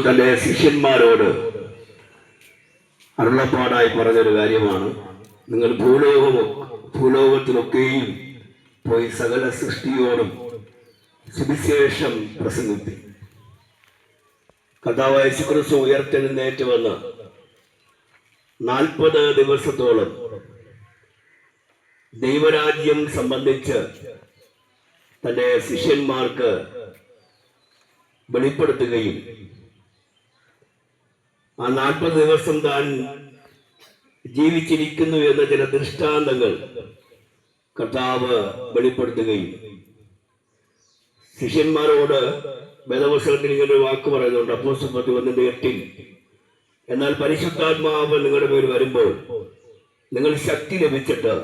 തന്റെ ശിഷ്യന്മാരോട് അരുളപ്പാടായി പറഞ്ഞൊരു കാര്യമാണ്, നിങ്ങൾ ഭൂലോകത്തിലൊക്കെയും പോയി സകല സൃഷ്ടിയോടും സുവിശേഷം പ്രസംഗിപ്പി. കർത്താവായ യേശുക്രിസ്തു ഉയർത്തെഴുന്നേറ്റ് വന്ന് 40 ദിവസത്തോളം ദൈവരാജ്യം സംബന്ധിച്ച് തന്റെ ശിഷ്യന്മാർക്ക് വെളിപ്പെടുത്തുകയും ആ 40 ദിവസം താൻ ജീവിച്ചിരിക്കുന്നു എന്ന ചില ദൃഷ്ടാന്തങ്ങൾ കർത്താവ് വെളിപ്പെടുത്തുകയും ശിഷ്യന്മാരോട് വേദപുസ്തകത്തിൽ ഇങ്ങനെ ഒരു വാക്ക് പറയുന്നുണ്ട്, അപ്പോസ്തലർ 11:8, എന്നാൽ പരിശുദ്ധാത്മാവ് നിങ്ങളുടെ പേര് വരുമ്പോൾ നിങ്ങൾ ശക്തി ലഭിച്ചിട്ട്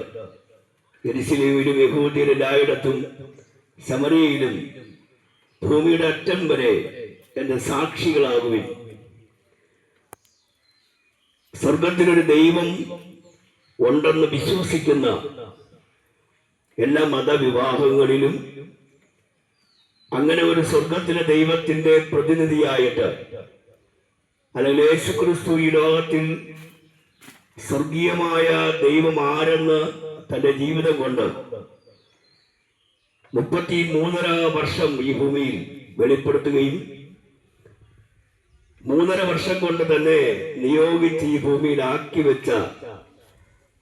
യെരൂശലേമിലും യഹൂദയിലും എല്ലായിടത്തും ശമര്യയിലും ഭൂമിയുടെ അറ്റം വരെ എന്റെ സാക്ഷികളാകുവിൻ. സ്വർഗത്തിലൊരു ദൈവം ഉണ്ടെന്ന് വിശ്വസിക്കുന്ന എല്ലാ മതവിവാഹങ്ങളിലും അങ്ങനെ ഒരു സ്വർഗത്തിലെ ദൈവത്തിന്റെ പ്രതിനിധിയായിട്ട്, അല്ലെങ്കിൽ യേശുക്രിസ്തു ഈ ലോകത്തിൽ സ്വർഗീയമായ ദൈവം ആരെന്ന് തന്റെ ജീവിതം കൊണ്ട് 33.5 വർഷം ഈ ഭൂമിയിൽ വെളിപ്പെടുത്തുകയും 3.5 വർഷം കൊണ്ട് തന്നെ നിയോഗിച്ച് ഈ ഭൂമിയിൽ ആക്കി വെച്ച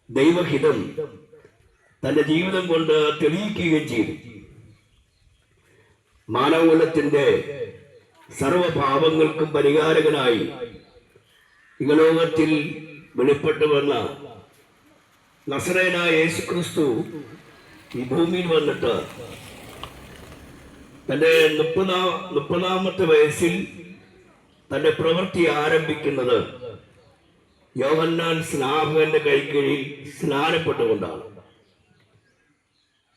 ദൈവഹിതം തന്റെ ജീവിതം കൊണ്ട് തെളിയിക്കുകയും ചെയ്തു. മാനവകുലത്തിന്റെ സർവപാപങ്ങൾക്കും പരിഹാരകനായി ഇഹലോകത്തിൽ വെളിപ്പെട്ടു വന്ന നസറേനായ യേശുക്രിസ്തു ഈ ഭൂമിയിൽ വന്നിട്ട് തന്റെ 30-ാമത്തെ വയസ്സിൽ തന്റെ പ്രവൃത്തി ആരംഭിക്കുന്നത് യോഹന്നാൻ സ്നാപകന്റെ കൈക്കീഴിൽ സ്നാനപ്പെട്ടുകൊണ്ടാണ്.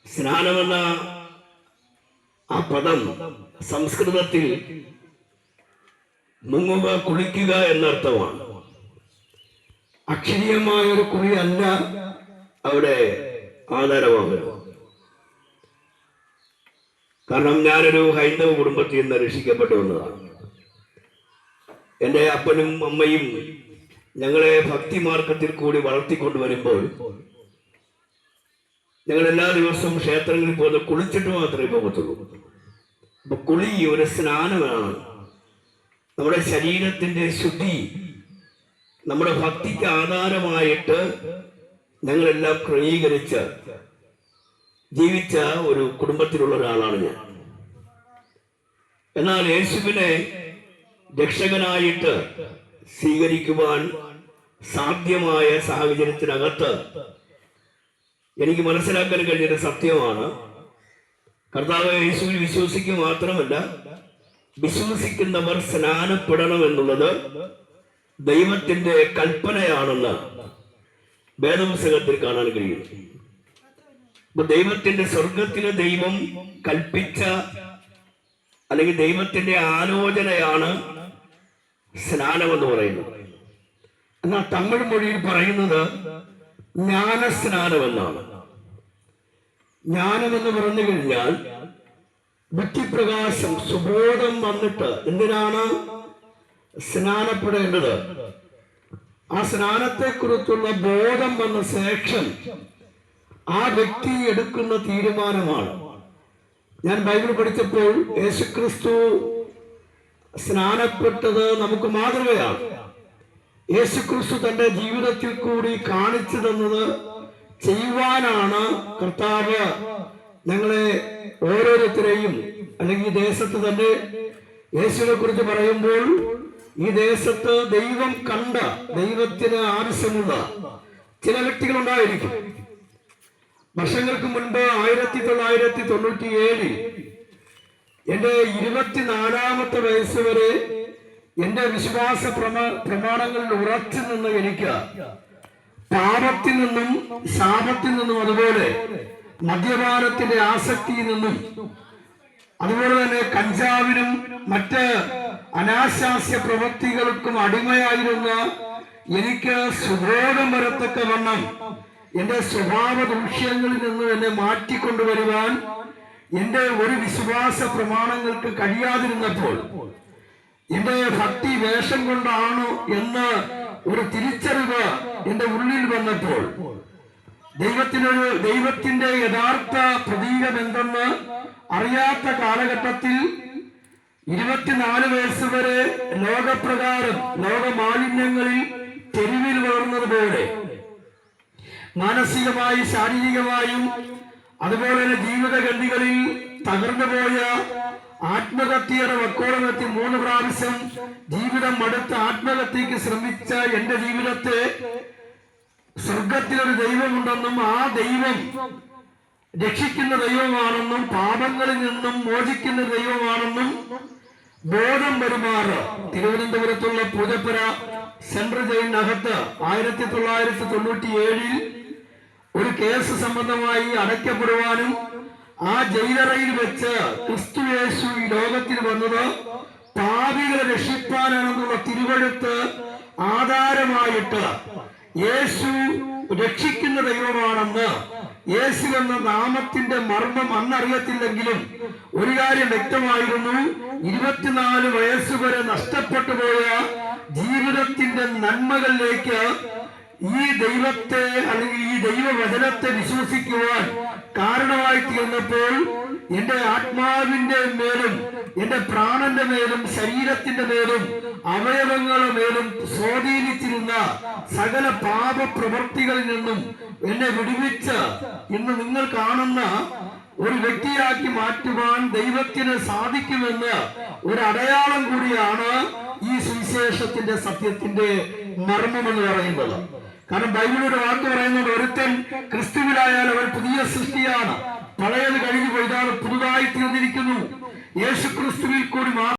സ്നാനമെന്ന ആ പദം സംസ്കൃതത്തിൽ മുങ്ങുക, കുളിക്കുക എന്നർത്ഥമാണ്. അക്ഷരീയമായ ഒരു കുളി അല്ല അവിടെ ആധാരമാകുന്നത്. കാരണം ഞാനൊരു ഹൈന്ദവ കുടുംബത്തിൽ നിന്ന് രക്ഷിക്കപ്പെട്ടു വന്നതാണ്. എൻ്റെ അപ്പനും അമ്മയും ഞങ്ങളെ ഭക്തിമാർഗത്തിൽ കൂടി വളർത്തിക്കൊണ്ടുവരുമ്പോൾ ഞങ്ങൾ എല്ലാ ദിവസവും ക്ഷേത്രങ്ങളിൽ പോകുന്ന കുളിച്ചിട്ട് മാത്രമേ പോകത്തുള്ളൂ. അപ്പൊ കുളി ഒരു സ്നാനമാണ്. നമ്മുടെ ശരീരത്തിന്റെ ശുദ്ധി, നമ്മുടെ ഭക്തിക്ക് ആധാരമായിട്ട് ഞങ്ങളെല്ലാം ക്രമീകരിച്ച് ജീവിച്ച ഒരു കുടുംബത്തിലുള്ള ഒരാളാണ് ഞാൻ. എന്നാൽ യേശുവിനെ രക്ഷകനായിട്ട് സ്വീകരിക്കുവാൻ സാധ്യമായ സാഹചര്യത്തിനകത്ത് എനിക്ക് മനസ്സിലാക്കാൻ കഴിഞ്ഞൊരു സത്യമാണ്, കർത്താവ് യേശുവിൽ വിശ്വസിക്കുക മാത്രമല്ല, വിശ്വസിക്കുന്നവർ സ്നാനപ്പെടണം എന്നുള്ളത് ദൈവത്തിന്റെ കൽപ്പനയാണെന്ന് വേദപുസ്തകത്തിൽ കാണാൻ കഴിയും. അപ്പൊ ദൈവത്തിന്റെ സ്വർഗത്തിലെ ദൈവം കൽപ്പിച്ച അല്ലെങ്കിൽ ദൈവത്തിന്റെ ആലോചനയാണ് സ്നാനം എന്ന് പറയുന്നത്. എന്നാൽ തമിഴ് മൊഴിയിൽ പറയുന്നത് ജ്ഞാനസ്നാനം എന്നാണ്. ജ്ഞാനമെന്ന് പറഞ്ഞു കഴിഞ്ഞാൽ ബുദ്ധിപ്രകാശം, സുബോധം വന്നിട്ട് എന്തിനാണ് സ്നാനപ്പെടേണ്ടത്? ആ സ്നാനത്തെക്കുറിച്ചുള്ള ബോധം വന്ന ശേഷം ആ വ്യക്തി എടുക്കുന്ന തീരുമാനമാണ്. ഞാൻ ബൈബിൾ പഠിച്ചപ്പോൾ യേശുക്രിസ്തു സ്നാനപ്പെട്ടത് നമുക്ക് മാതൃകയാണ്. യേശുക്രിസ്തു തന്റെ ജീവിതത്തിൽ കൂടി കാണിച്ചു തന്നത് ചെയ്യുവാനാണ് കർത്താവ് ഞങ്ങളെ ഓരോരുത്തരെയും, അല്ലെങ്കിൽ ഈ ദേശത്ത് തന്നെ യേശുവിനെ കുറിച്ച് പറയുമ്പോൾ ഈ ദേശത്ത് ദൈവം കണ്ട, ദൈവത്തിന് ആവശ്യമുള്ള ചില വ്യക്തികളുണ്ടായിരിക്കും. വർഷങ്ങൾക്ക് മുൻപ് 1997 എന്റെ 24-ാമത്തെ വയസ്സ് വരെ എന്റെ വിശ്വാസ പ്രമാണങ്ങളിൽ ഉറച്ചു നിന്ന് എനിക്ക് പാപത്തിൽ നിന്നും ശാപത്തിൽ നിന്നും അതുപോലെ മദ്യപാനത്തിന്റെ ആസക്തിയിൽ നിന്നും അതുപോലെ തന്നെ കഞ്ചാവിനും മറ്റ് അനാശാസ്യ പ്രവൃത്തികൾക്കും അടിമയായിരുന്ന എനിക്ക് സുബോധം വരത്തക്ക വണ്ണം എന്റെ സ്വഭാവ ദൂഷ്യങ്ങളിൽ നിന്ന് എന്നെ മാറ്റിക്കൊണ്ടുവരുവാൻ എന്റെ ഒരു വിശ്വാസ പ്രമാണങ്ങൾക്ക് കഴിയാതിരുന്നപ്പോൾ, എന്റെ വേഷം കൊണ്ടാണ് എന്ന് ഒരു തിരിച്ചറിവ് എന്റെ ഉള്ളിൽ വന്നപ്പോൾ ദൈവത്തിന്റെ യഥാർത്ഥ പ്രതീകം എന്തെന്ന് അറിയാത്ത കാലഘട്ടത്തിൽ 24 വയസ്സ് വരെ ലോകപ്രകാരം ലോകമാലിന്യങ്ങളിൽ തെരുവിൽ വളർന്നതുപോലെ മാനസികമായി ശാരീരികമായും അതുപോലെ തന്നെ ജീവിതഗതികളിൽ തകർന്നുപോയ ആത്മഹത്യയുടെ വക്കോളമെത്തി 3 പ്രാവശ്യം ജീവിതം മടുത്ത് ആത്മഹത്യക്ക് ശ്രമിച്ച എന്റെ ജീവിതത്തെ സ്വർഗത്തിലൊരു ദൈവമുണ്ടെന്നും ആ ദൈവം രക്ഷിക്കുന്ന ദൈവമാണെന്നും പാപങ്ങളിൽ നിന്നും മോചിക്കുന്ന ദൈവമാണെന്നും ബോധം പെരുമാറ് തിരുവനന്തപുരത്തുള്ള പൂജപ്പുര സെൻട്രൽ ജയിലിനകത്ത് 1997 ഒരു കേസ് സംബന്ധമായി അടയ്ക്കപ്പെടുവാനും ആ ജയിലറയിൽ വെച്ച് ക്രിസ്തുയേശു ഈ ലോകത്തിൽ വന്നത് പാപികളെ രക്ഷിപ്പാനാണെന്നുള്ള തിരുവെഴുത്ത് ആധാരമായിട്ട് യേശു രക്ഷിക്കുന്ന ദൈവമാണെന്ന് യേശു എന്ന നാമത്തിന്റെ മർമ്മം അന്നറിയത്തില്ലെങ്കിലും ഒരു കാര്യം വ്യക്തമായിരുന്നു. 24 വയസ്സ് വരെ നഷ്ടപ്പെട്ടു പോയ ജീവിതത്തിന്റെ നന്മകളിലേക്ക് ഈ ദൈവത്തെ അല്ലെങ്കിൽ ഈ ദൈവവചനത്തെ വിശ്വസിക്കുവാൻ കാരണമായി തീർന്നപ്പോൾ എന്റെ ആത്മാവിന്റെ മേലും എന്റെ പ്രാണന്റെ മേലും ശരീരത്തിന്റെ മേലും അവയവങ്ങളുടെ മേലും സ്വാധീനിച്ചിരുന്ന സകല പാപ പ്രവൃത്തികളിൽ നിന്നും എന്നെ വിടുവിച്ച് ഇന്ന് നിങ്ങൾ കാണുന്ന ഒരു വ്യക്തിയാക്കി മാറ്റുവാൻ ദൈവത്തിന് സാധിക്കുമെന്ന് ഒരു അടയാളം കൂടിയാണ് ഈ സുവിശേഷത്തിന്റെ സത്യത്തിന്റെ മർമ്മം എന്ന് പറയുന്നത്. കാരണം ബൈബിളിന്റെ വാക്ക് പറയുന്നത് ഒരുത്തൻ ക്രിസ്തുവിലായാൽ അവൻ പുതിയ സൃഷ്ടിയാണ്, പഴയത് കഴിഞ്ഞു പോയി, ഇതാണ് പുതുതായി തീർന്നിരിക്കുന്നു. യേശു ക്രിസ്തുവിൽ കൂടി